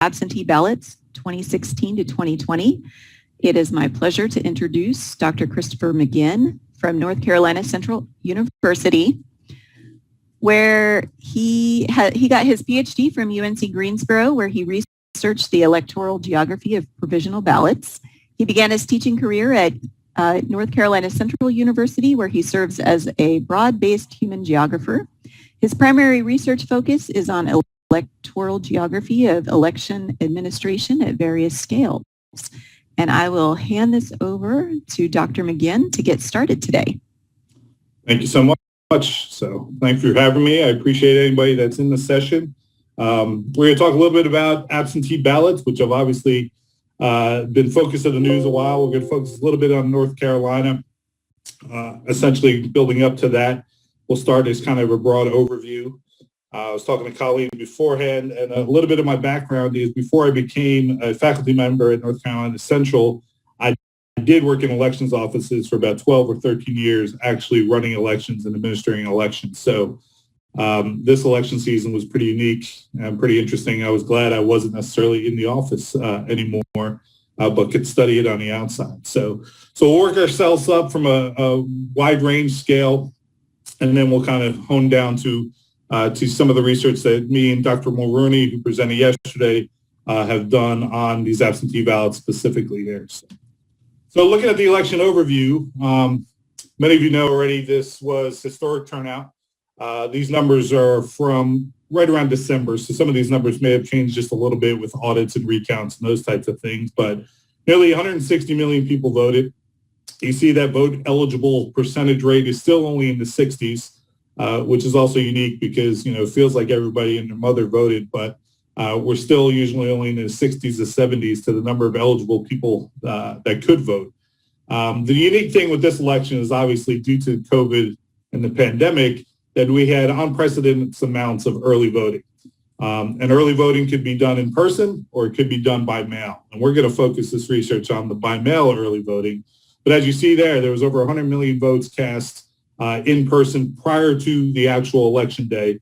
Absentee Ballots 2016 to 2020. It is my pleasure to introduce Dr. Christopher Mcginn from North Carolina Central University, where he got his PhD from UNC Greensboro, where he researched the electoral geography of provisional ballots. He began his teaching career at North Carolina Central University, where he serves as a broad-based human geographer. His primary research focus is on electoral geography of election administration at various scales. And I will hand this over to Dr. Mcginn to get started today. Thank you so much. So thanks for having me. I appreciate anybody that's in the session. We're going to talk a little bit about absentee ballots, which have obviously been focused in the news a while. We're going to focus a little bit on North Carolina, essentially building up to that. We'll start as kind of a broad overview. I was talking to colleagues beforehand, and a little bit of my background is before I became a faculty member at North Carolina Central, I did work in elections offices for about 12 or 13 years, actually running elections and administering elections. So this election season was pretty unique and pretty interesting. I was glad I wasn't necessarily in the office anymore, but could study it on the outside. So we'll work ourselves up from a wide range scale, and then we'll kind of hone down to some of the research that me and Dr. Mulrooney, who presented yesterday, have done on these absentee ballots specifically here. So looking at the election overview, many of you know already this was historic turnout. These numbers are from right around December, so some of these numbers may have changed just a little bit with audits and recounts and those types of things, but nearly 160 million people voted. You see that vote eligible percentage rate is still only in the 60s. Which is also unique because, it feels like everybody and their mother voted, but we're still usually only in the 60s to 70s to the number of eligible people that could vote. The unique thing with this election is obviously due to COVID and the pandemic that we had unprecedented amounts of early voting. And early voting could be done in person or it could be done by mail. And we're going to focus this research on the by mail early voting. But as you see there was over 100 million votes cast in person prior to the actual election day.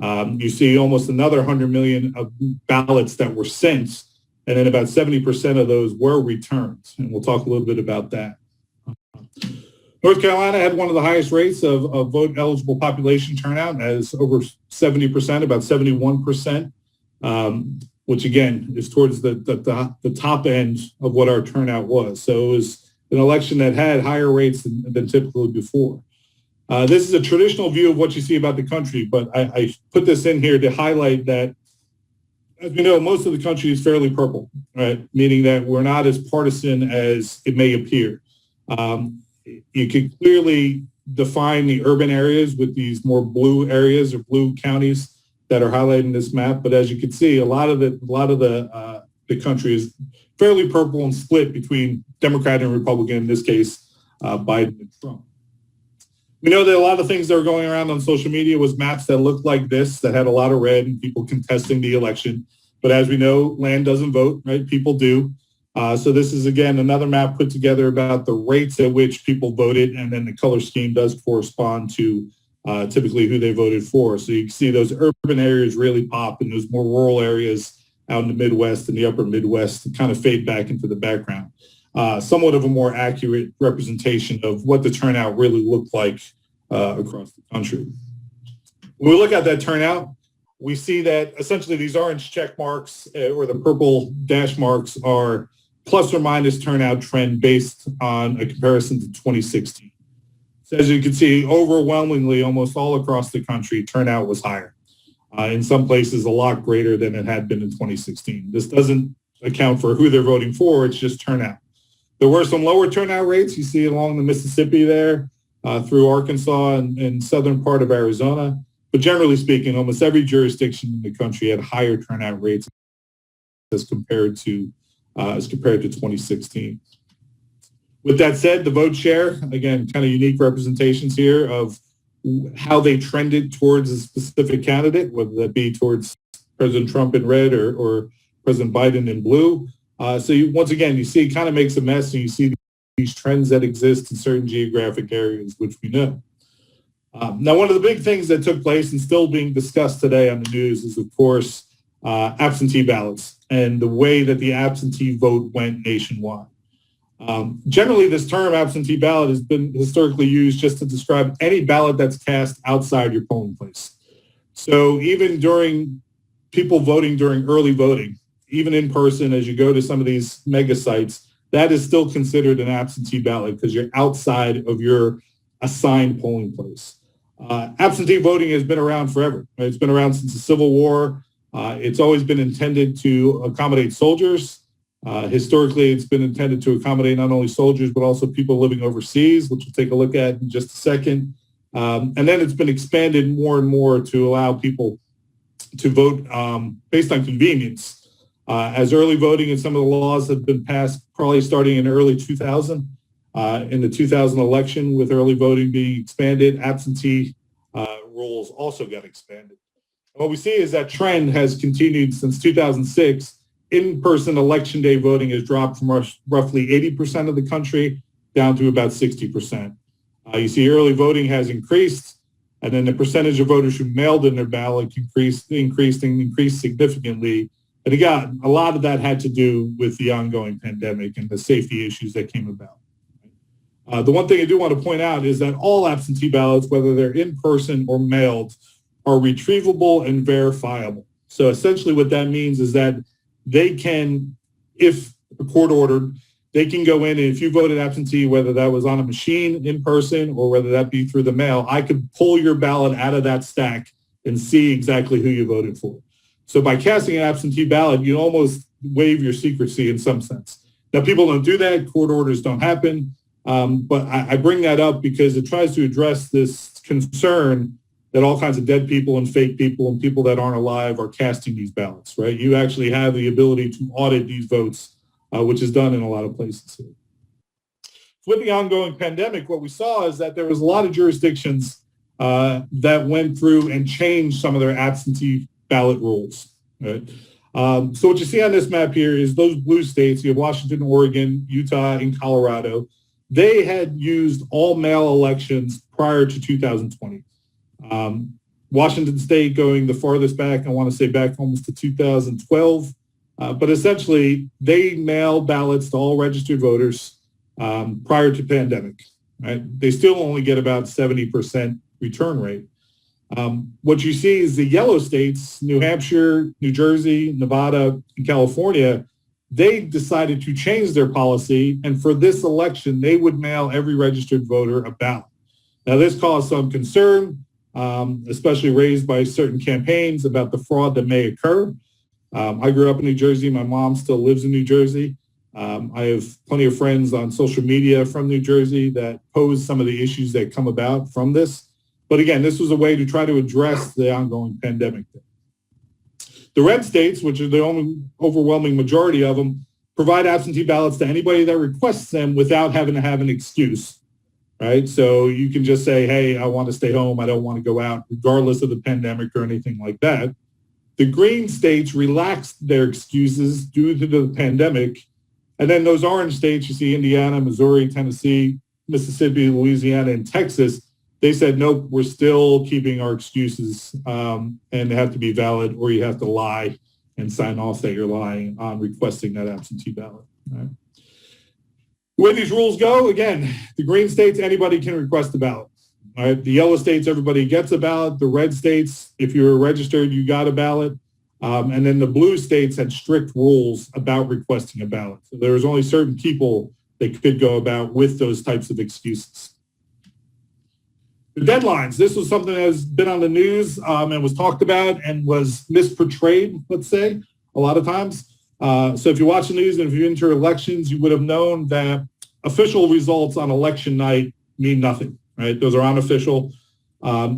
You see almost another 100 million of ballots that were sent, and then about 70% of those were returned. And we'll talk a little bit about that. North Carolina had one of the highest rates of vote eligible population turnout, as over 70%, about 71%, which again is towards the top end of what our turnout was. So it was an election that had higher rates than typically before. This is a traditional view of what you see about the country, but I put this in here to highlight that, as we know, most of the country is fairly purple, right? Meaning that we're not as partisan as it may appear. You can clearly define the urban areas with these more blue areas or blue counties that are highlighted in this map. But as you can see, a lot of the country is fairly purple and split between Democrat and Republican. In this case, Biden and Trump. We know that a lot of things that were going around on social media was maps that looked like this, that had a lot of red and people contesting the election. But as we know, land doesn't vote, right? People do. So this is, again, another map put together about the rates at which people voted, and then the color scheme does correspond to typically who they voted for. So you can see those urban areas really pop, and those more rural areas out in the Midwest and the upper Midwest kind of fade back into the background. Somewhat of a more accurate representation of what the turnout really looked like across the country. When we look at that turnout, we see that essentially these orange check marks or the purple dash marks are plus or minus turnout trend based on a comparison to 2016. So as you can see, overwhelmingly, almost all across the country, turnout was higher. In some places, a lot greater than it had been in 2016. This doesn't account for who they're voting for, it's just turnout. There were some lower turnout rates. You see along the Mississippi there, through Arkansas and southern part of Arizona. But generally speaking, almost every jurisdiction in the country had higher turnout rates as compared to 2016. With that said, the vote share, again, kind of unique representations here of how they trended towards a specific candidate, whether that be towards President Trump in red or President Biden in blue. So once again, you see it kind of makes a mess, and you see these trends that exist in certain geographic areas, which we know. Now, one of the big things that took place and still being discussed today on the news is, of course, absentee ballots. and the way that the absentee vote went nationwide. Generally, this term absentee ballot has been historically used just to describe any ballot that's cast outside your polling place. So even during people voting during early voting, even in person, as you go to some of these mega sites, that is still considered an absentee ballot because you're outside of your assigned polling place. Absentee voting has been around forever. Right? It's been around since the Civil War. It's always been intended to accommodate soldiers. Historically, it's been intended to accommodate not only soldiers, but also people living overseas, which we'll take a look at in just a second. And then it's been expanded more and more to allow people to vote based on convenience. As early voting and some of the laws have been passed probably starting in early 2000, in the 2000 election with early voting being expanded, absentee rules also got expanded. And what we see is that trend has continued since 2006. In-person election day voting has dropped from roughly 80% of the country down to about 60%. You see early voting has increased, and then the percentage of voters who mailed in their ballot increased significantly. And again, a lot of that had to do with the ongoing pandemic and the safety issues that came about. The one thing I do want to point out is that all absentee ballots, whether they're in person or mailed, are retrievable and verifiable. So essentially what that means is that they can, if court ordered, they can go in and if you voted absentee, whether that was on a machine in person or whether that be through the mail, I could pull your ballot out of that stack and see exactly who you voted for. So by casting an absentee ballot, you almost waive your secrecy in some sense. Now, people don't do that. Court orders don't happen. But I bring that up because it tries to address this concern that all kinds of dead people and fake people and people that aren't alive are casting these ballots, right? You actually have the ability to audit these votes, which is done in a lot of places here. With the ongoing pandemic, what we saw is that there was a lot of jurisdictions that went through and changed some of their absentee ballot rules, right? So what you see on this map here is those blue states. You have Washington, Oregon, Utah, and Colorado. They had used all mail elections prior to 2020. Washington State going the farthest back, I want to say back almost to 2012. But essentially, they mail ballots to all registered voters prior to pandemic. Right? They still only get about 70% return rate. What you see is the yellow states, New Hampshire, New Jersey, Nevada, and California, they decided to change their policy. And for this election, they would mail every registered voter a ballot. Now, this caused some concern, especially raised by certain campaigns about the fraud that may occur. I grew up in New Jersey. My mom still lives in New Jersey. I have plenty of friends on social media from New Jersey that pose some of the issues that come about from this. But again, this was a way to try to address the ongoing pandemic. The red states, which are the only overwhelming majority of them, provide absentee ballots to anybody that requests them without having to have an excuse, right? So you can just say, hey, I want to stay home. I don't want to go out, regardless of the pandemic or anything like that. The green states relaxed their excuses due to the pandemic. And then those orange states, you see Indiana, Missouri, Tennessee, Mississippi, Louisiana, and Texas, they said, nope, we're still keeping our excuses and they have to be valid, or you have to lie and sign off that you're lying on requesting that absentee ballot. Right? The way these rules go, again, the green states, anybody can request a ballot. All right? The yellow states, everybody gets a ballot. The red states, if you were registered, you got a ballot. And then the blue states had strict rules about requesting a ballot. So there was only certain people that could go about with those types of excuses. The deadlines. This was something that has been on the news and was talked about and was misportrayed, let's say, a lot of times. So if you watch the news and if you enter elections, you would have known that official results on election night mean nothing, right? Those are unofficial.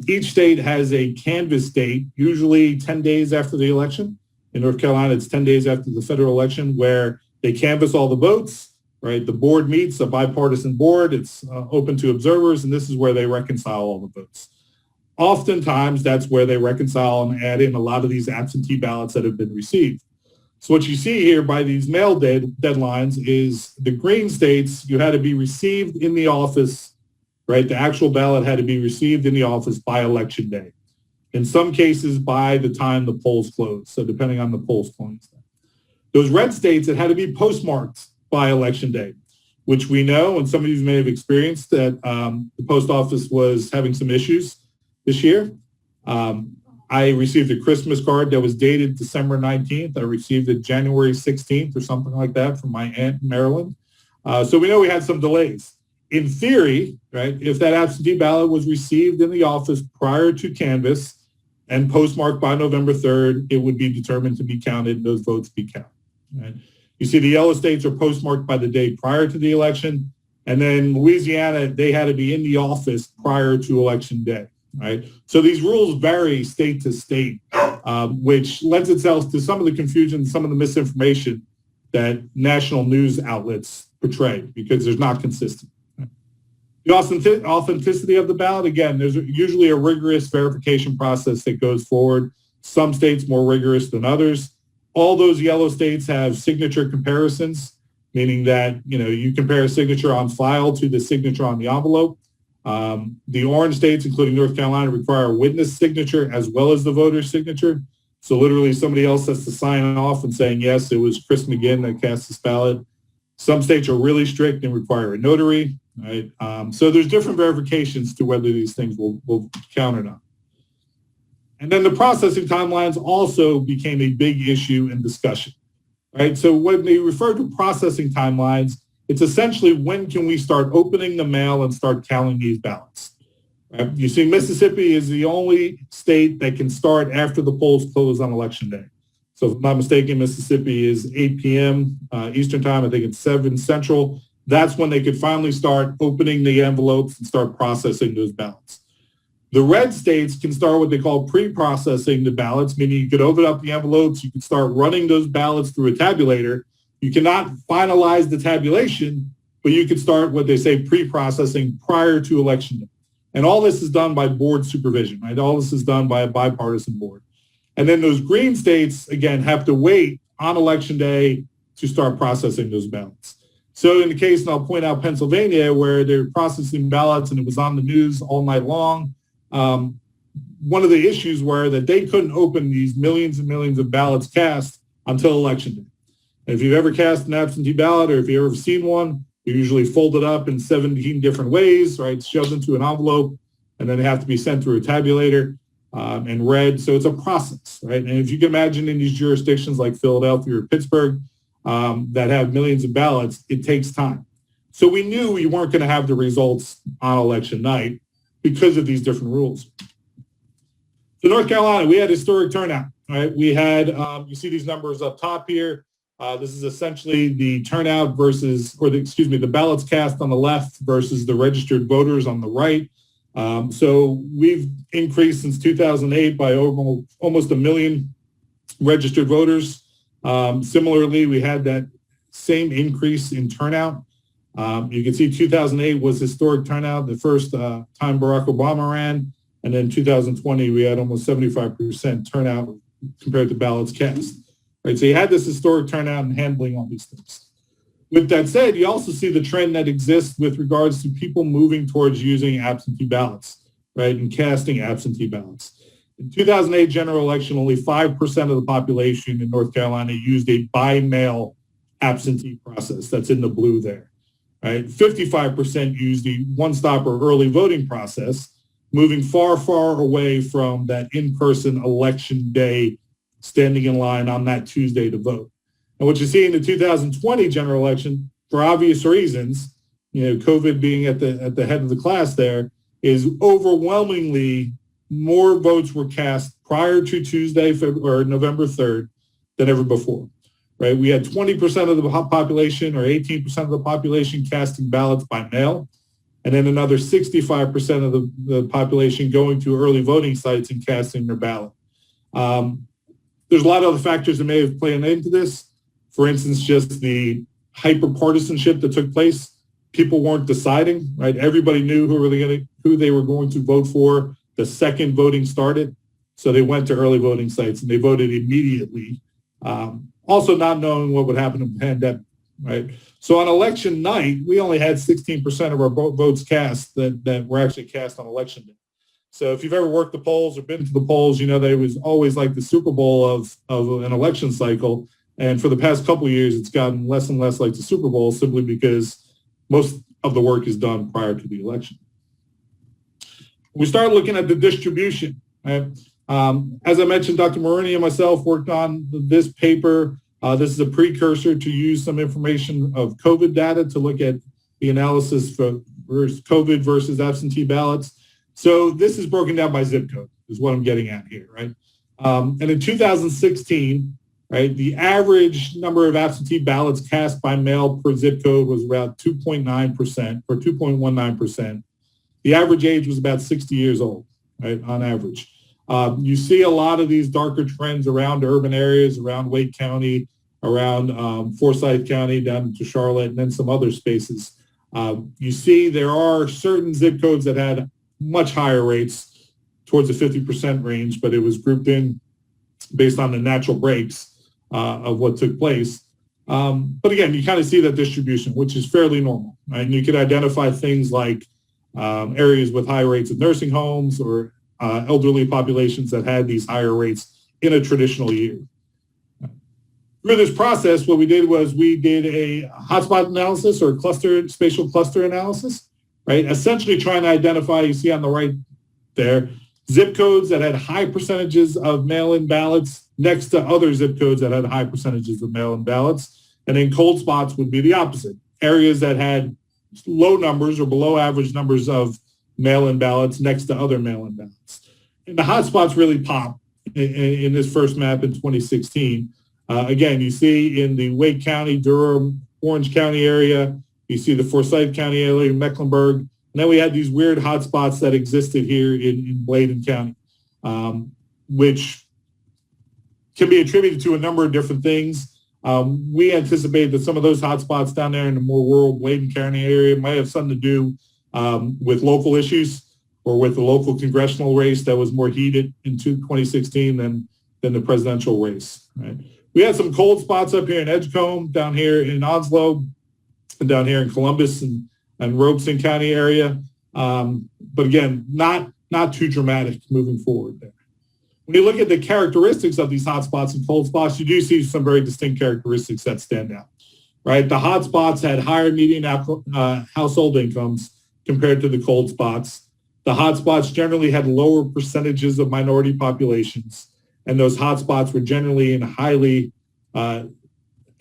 Each state has a canvass date, usually 10 days after the election. In North Carolina, it's 10 days after the federal election, where they canvass all the votes. Right, the board meets, a bipartisan board. It's open to observers, and this is where they reconcile all the votes. Oftentimes, that's where they reconcile and add in a lot of these absentee ballots that have been received. So what you see here by these mail deadlines is the green states, you had to be received in the office, right? The actual ballot had to be received in the office by election day. In some cases, by the time the polls close, so depending on the polls closing. Those red states, it had to be postmarked by Election Day, which we know, and some of you may have experienced, that the post office was having some issues this year. I received a Christmas card that was dated December 19th. I received it January 16th or something like that from my aunt in Maryland. So we know we had some delays. In theory, right, if that absentee ballot was received in the office prior to canvass and postmarked by November 3rd, it would be determined to be counted and those votes be counted. Right? You see the yellow states are postmarked by the day prior to the election. And then Louisiana, they had to be in the office prior to election day. Right? So these rules vary state to state, which lends itself to some of the confusion, some of the misinformation that national news outlets portray because there's not consistent. The authenticity of the ballot, again, there's usually a rigorous verification process that goes forward. Some states more rigorous than others. All those yellow states have signature comparisons, meaning that you compare a signature on file to the signature on the envelope. The orange states, including North Carolina, require a witness signature as well as the voter's signature. So literally somebody else has to sign off and saying, yes, it was Chris Mcginn that cast this ballot. Some states are really strict and require a notary. Right? So there's different verifications to whether these things will count or not. And then the processing timelines also became a big issue in discussion. Right? So when they refer to processing timelines, it's essentially when can we start opening the mail and start counting these ballots. Right? You see, Mississippi is the only state that can start after the polls close on Election Day. So if I'm not mistaken, Mississippi is 8 p.m. Eastern time. I think it's 7 Central. That's when they could finally start opening the envelopes and start processing those ballots. The red states can start what they call pre-processing the ballots, meaning you could open up the envelopes, you could start running those ballots through a tabulator. You cannot finalize the tabulation, but you could start what they say pre-processing prior to Election Day. And all this is done by board supervision, right? All this is done by a bipartisan board. And then those green states, again, have to wait on Election Day to start processing those ballots. So in the case, and I'll point out Pennsylvania, where they're processing ballots and it was on the news all night long, one of the issues were that they couldn't open these millions and millions of ballots cast until Election Day. And if you've ever cast an absentee ballot or if you've ever seen one, you usually fold it up in 17 different ways, right? Shoved into an envelope, and then they have to be sent through a tabulator and read. So it's a process, right? And if you can imagine in these jurisdictions like Philadelphia or Pittsburgh that have millions of ballots, it takes time. So we knew we weren't going to have the results on election night because of these different rules. So North Carolina, we had historic turnout, right? We had, you see these numbers up top here. This is essentially the turnout versus, the ballots cast on the left versus the registered voters on the right. So we've increased since 2008 by almost 1 million registered voters. Similarly, we had that same increase in turnout. You can see 2008 was historic turnout, the first time Barack Obama ran. And then 2020, we had almost 75% turnout compared to ballots cast. Right, so you had this historic turnout and handling all these things. With that said, you also see the trend that exists with regards to people moving towards using absentee ballots, right, and casting absentee ballots. In 2008 general election, only 5% of the population in North Carolina used a by-mail absentee process. That's in the blue there, right? 55% used the one-stop or early voting process, moving far, far away from that in-person election day standing in line on that Tuesday to vote. And what you see in the 2020 general election, for obvious reasons, COVID being at the head of the class there, is overwhelmingly more votes were cast prior to Tuesday or November 3rd than ever before, right? We had 20% of the population or 18% of the population casting ballots by mail, and then another 65% of the population going to early voting sites and casting their ballot. There's a lot of other factors that may have played into this. For instance, just the hyper-partisanship that took place. People weren't deciding, right? Everybody knew who they were going to vote for the second voting started. So they went to early voting sites and they voted immediately. Also not knowing what would happen in the pandemic, right? So on election night, we only had 16% of our votes cast that were actually cast on election day. So if you've ever worked the polls or been to the polls, you know that it was always like the Super Bowl of an election cycle. And for the past couple of years, it's gotten less and less like the Super Bowl simply because most of the work is done prior to the election. We start looking at the distribution. Right? As I mentioned, Dr. Maroney and myself worked on this paper. This is a precursor to use some information of COVID data to look at the analysis for COVID versus absentee ballots. So this is broken down by zip code, is what I'm getting at here, right? And in 2016, right, the average number of absentee ballots cast by mail per zip code was about 2.9% or 2.19%. The average age was about 60 years old, right, on average. You see a lot of these darker trends around urban areas, around Wake County, around Forsyth County, down to Charlotte, and then some other spaces. You see there are certain zip codes that had much higher rates towards the 50% range, but it was grouped in based on the natural breaks of what took place. But again, you kind of see that distribution, which is fairly normal, right? And you could identify things like areas with high rates of nursing homes or elderly populations that had these higher rates in a traditional year. Through this process, what we did was we did a hotspot analysis or spatial cluster analysis, right? Essentially trying to identify, you see on the right there, zip codes that had high percentages of mail-in ballots next to other zip codes that had high percentages of mail-in ballots. And then cold spots would be the opposite. Areas that had low numbers or below average numbers of mail-in ballots next to other mail-in ballots. And the hotspots really pop in this first map in 2016. Again, you see in the Wake County, Durham, Orange County area, you see the Forsyth County area, Mecklenburg, and then we had these weird hotspots that existed here in Bladen County, which can be attributed to a number of different things. We anticipate that some of those hotspots down there in the more rural Bladen County area might have something to do with local issues or with the local congressional race that was more heated in 2016 than the presidential race. Right? We had some cold spots up here in Edgecombe, down here in Onslow, and down here in Columbus and Robeson County area. But again, not too dramatic moving forward there. When you look at the characteristics of these hotspots and cold spots, you do see some very distinct characteristics that stand out, right? The hotspots had higher median household incomes compared to the cold spots. The hotspots generally had lower percentages of minority populations, and those hotspots were generally in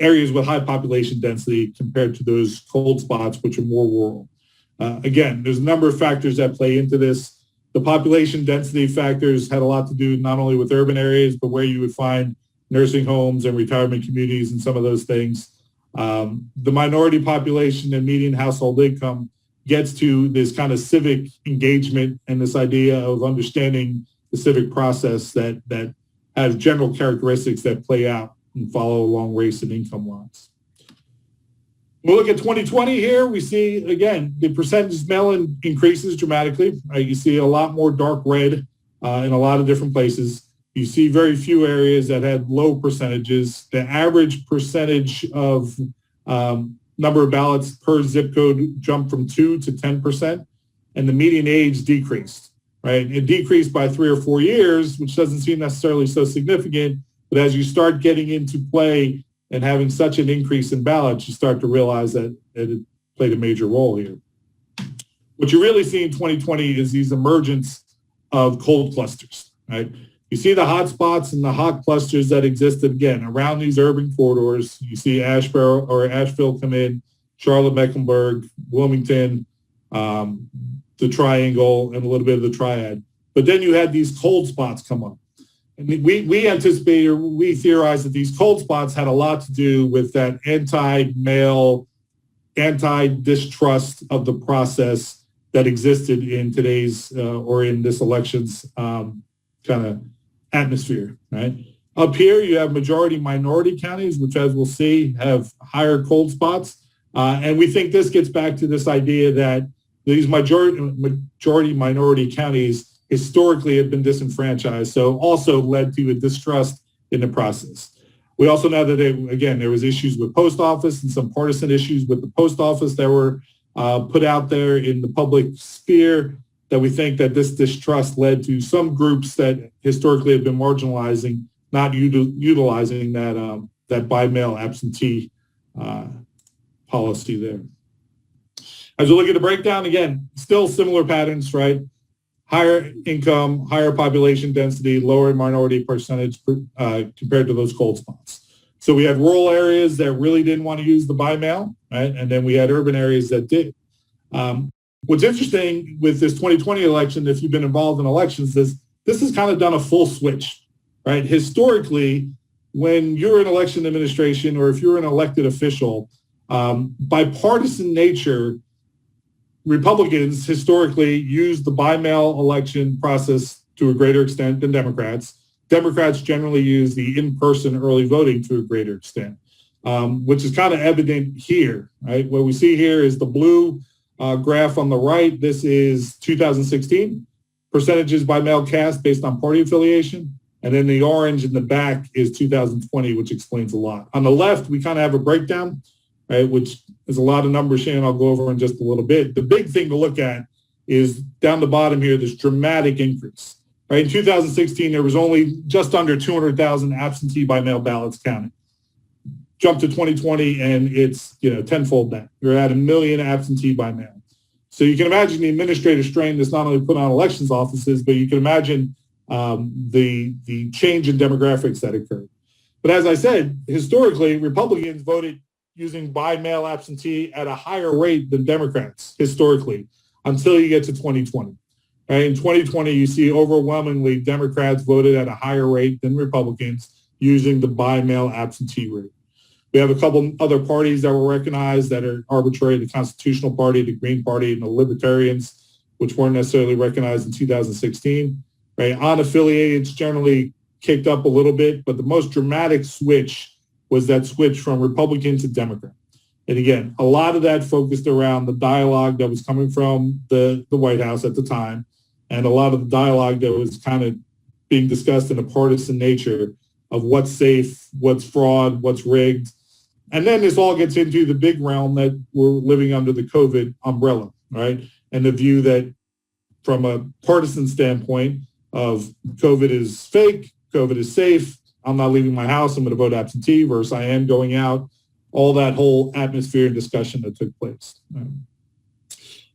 areas with high population density compared to those cold spots, which are more rural. Again, there's a number of factors that play into this. The population density factors had a lot to do not only with urban areas, but where you would find nursing homes and retirement communities and some of those things. The minority population and median household income gets to this kind of civic engagement and this idea of understanding the civic process that has general characteristics that play out and follow along race and income lines. We'll look at 2020 here. We see, again, the percentage mail-in increases dramatically. You see a lot more dark red in a lot of different places. You see very few areas that had low percentages. The average percentage of number of ballots per zip code jumped from 2 to 10%, and the median age decreased. Right? It decreased by 3 or 4 years, which doesn't seem necessarily so significant. But as you start getting into play and having such an increase in ballots, you start to realize that it played a major role here. What you really see in 2020 is these emergence of cold clusters. Right? You see the hot spots and the hot clusters that existed, again, around these urban corridors. You see Asheville come in, Charlotte, Mecklenburg, Wilmington, the triangle, and a little bit of the triad. But then you had these cold spots come up. And we anticipate, or we theorize that these cold spots had a lot to do with that anti-mail, anti-distrust of the process that existed in today's or in this election's kind of atmosphere, right? Up here, you have majority minority counties, which, as we'll see, have higher cold spots. And we think this gets back to this idea that these majority minority counties historically have been disenfranchised, so also led to a distrust in the process. We also know that, there was issues with post office and some partisan issues with the post office that were put out there in the public sphere, that we think that this distrust led to some groups that historically have been marginalizing, not utilizing that that by mail absentee policy there. As we look at the breakdown, again, still similar patterns, right? Higher income, higher population density, lower minority percentage compared to those cold spots. So we had rural areas that really didn't want to use the by mail, right? And then we had urban areas that did. What's interesting with this 2020 election, if you've been involved in elections, is this has kind of done a full switch, right? Historically, when you're in election administration or if you're an elected official, by partisan nature, Republicans historically used the by-mail election process to a greater extent than Democrats. Democrats generally use the in-person early voting to a greater extent, which is kind of evident here, right? What we see here is the blue graph on the right. This is 2016, percentages by mail cast based on party affiliation. And then the orange in the back is 2020, which explains a lot. On the left, we kind of have a breakdown, right, which is a lot of numbers, Shannon, I'll go over in just a little bit. The big thing to look at is down the bottom here, this dramatic increase. Right? In 2016, there was only just under 200,000 absentee by mail ballots counted. Jump to 2020, and it's tenfold that. We're at 1 million absentee by mail. So you can imagine the administrative strain that's not only put on elections offices, but you can imagine the change in demographics that occurred. But as I said, historically, Republicans voted using by-mail absentee at a higher rate than Democrats historically until you get to 2020. Right? In 2020, you see overwhelmingly Democrats voted at a higher rate than Republicans using the by-mail absentee rate. We have a couple other parties that were recognized that are arbitrary, the Constitutional Party, the Green Party, and the Libertarians, which weren't necessarily recognized in 2016. Right? Unaffiliateds generally kicked up a little bit, but the most dramatic switch was that switch from Republican to Democrat. And again, a lot of that focused around the dialogue that was coming from the White House at the time, and a lot of the dialogue that was kind of being discussed in a partisan nature of what's safe, what's fraud, what's rigged. And then this all gets into the big realm that we're living under the COVID umbrella, right? And the view that from a partisan standpoint of COVID is fake, COVID is safe, I'm not leaving my house, I'm going to vote absentee versus I am going out, all that whole atmosphere and discussion that took place. When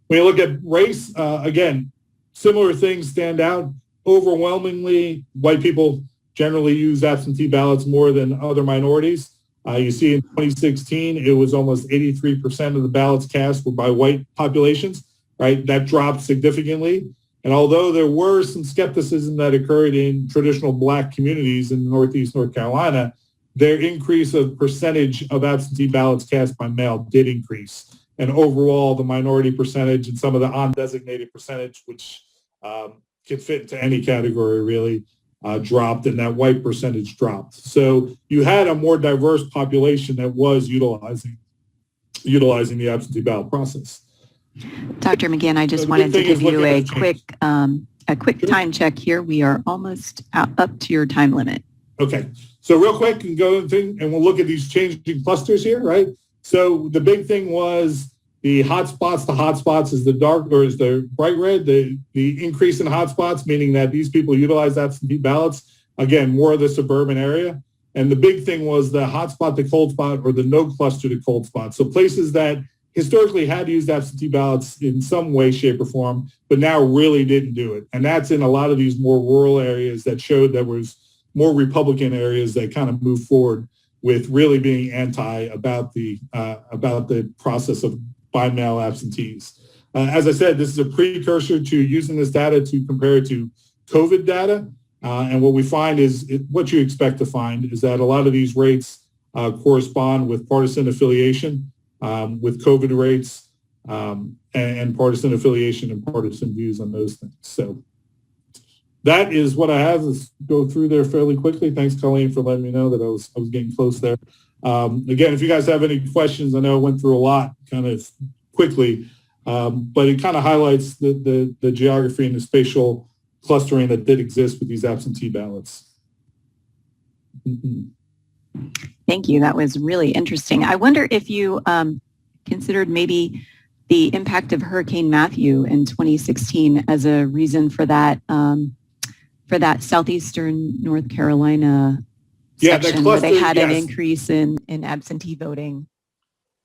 you look at race, again, similar things stand out. Overwhelmingly, white people generally use absentee ballots more than other minorities. You see in 2016, it was almost 83% of the ballots cast were by white populations, right? That dropped significantly. And although there were some skepticism that occurred in traditional Black communities in Northeast North Carolina, their increase of percentage of absentee ballots cast by mail did increase. And overall, the minority percentage and some of the undesignated percentage, which can fit into any category really, dropped, and that white percentage dropped. So you had a more diverse population that was utilizing the absentee ballot process. Dr. McGinn, I just wanted to give you a quick time check here. We are almost up to your time limit. Okay. So real quick, and we'll look at these changing clusters here, right? So the big thing was the hotspots. The hotspots is the bright red, the increase in hotspots, meaning that these people utilize absentee ballots, again, more of the suburban area. And the big thing was the hotspot to cold spot, or the no cluster to cold spot. So places that historically had used absentee ballots in some way, shape, or form, but now really didn't do it. And that's in a lot of these more rural areas that showed there was more Republican areas that kind of moved forward with really being anti about the process of by mail absentees. As I said, this is a precursor to using this data to compare it to COVID data. And what we find is what you expect to find is that a lot of these rates correspond with partisan affiliation, with COVID rates, and partisan affiliation and partisan views on those things. So that is what I have. Let's go through there fairly quickly. Thanks, Colleen, for letting me know that I was getting close there. Again, if you guys have any questions, I know I went through a lot kind of quickly, but it kind of highlights the geography and the spatial clustering that did exist with these absentee ballots. Thank you. That was really interesting. I wonder if you considered maybe the impact of Hurricane Matthew in 2016 as a reason for that southeastern North Carolina Yeah, that section where they cluster, had an yes. increase in absentee voting.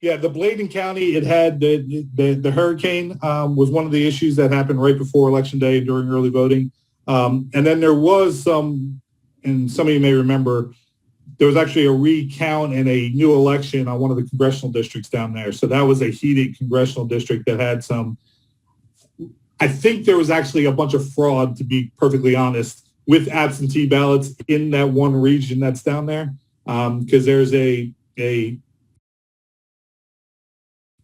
Yeah, the Bladen County, it had the hurricane was one of the issues that happened right before Election Day during early voting. And then there was some, and some of you may remember, there was actually a recount and a new election on one of the congressional districts down there. So that was a heated congressional district that had some, I think there was actually a bunch of fraud, to be perfectly honest, with absentee ballots in that one region that's down there. Because there's a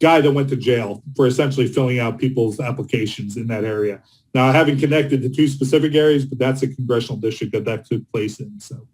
guy that went to jail for essentially filling out people's applications in that area. Now, I haven't connected the two specific areas, but that's a congressional district that took place in. So